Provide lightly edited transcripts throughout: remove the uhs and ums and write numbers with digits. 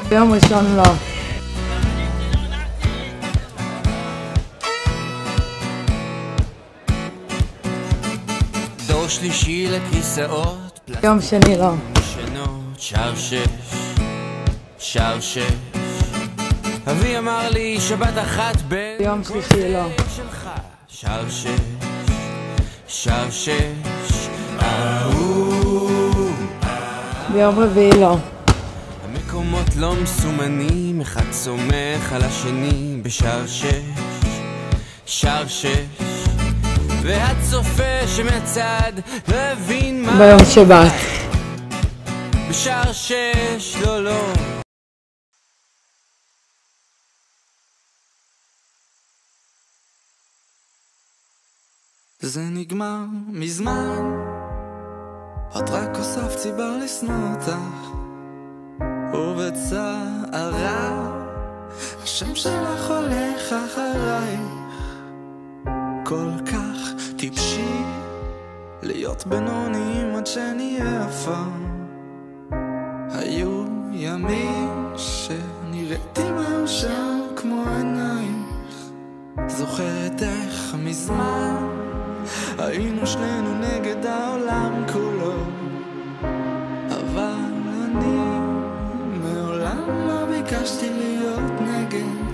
ביום ראשון לא. דור שלישי לכיסאות יום שני לא. משנות שער שש אבי אמר לי שבת אחת ביום שלישי לא. שלך שער שש ביום רביעי לא. המקומות לא מסומנים, אחד סומך על השני בשער שש והצופה שמהצד לא הבין מה ביום שבת. בשער שש לא זה נגמר מזמן, את רק הוספת סיבה לשנוא אותך, ובצערה השם שלך הולך אחרייך. כל כך טיפשי להיות בינוניים עד שנהיה יפה. היו ימים שנראיתי מאושר כמו עינייך. זוכרת איך מזמן היינו שנינו נגד העולם כולו, אבל אני מעולם לא ביקשתי להיות נגד.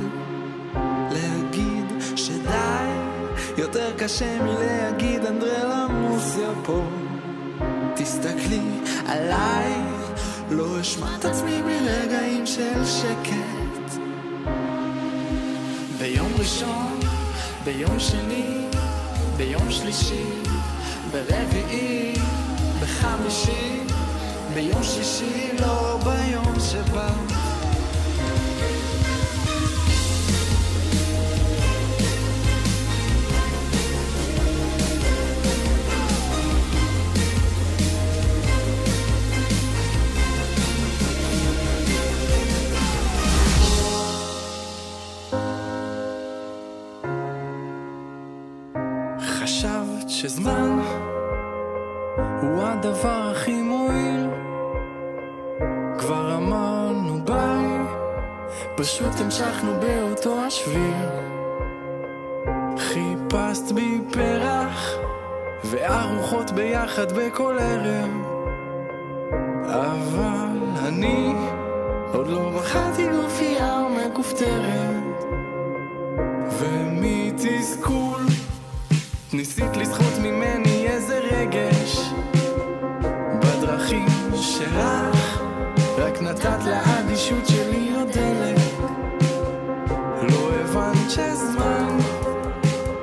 להגיד שדי יותר קשה מלהגיד אנדרלמוסיה פה. תסתכלי עליי, לא אשמע את עצמי ברגעים של שקט. ביום ראשון, ביום שני, ביום שלישי, ברביעי, בחמישי, ביום שישי, לא ביום שבא. חשבת שזמן הוא הדבר הכי מועיל, כבר אמרנו ביי, פשוט המשכנו באותו השביל. חיפשת בי פרח וארוחות ביחד בכל ערב, אבל אני עוד לא בחרתי גופייה מכופתרת. ומתסכול ניסית לסחוט ממני איזה רגש בדרכים שלך, רק נתת לאדישות שלי עוד דלק. לא הבנת שזמן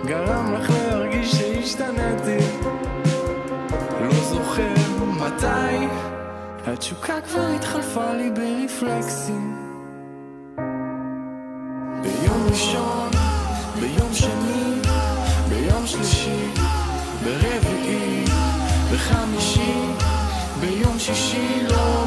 גרם לך להרגיש שהשתנתי, לא זוכר מתי התשוקה כבר התחלפה לי ברפלקסים. ביום ראשון, ביום שני, ביום שלישי, ברביעי, בחמישי, ביום שישי, לא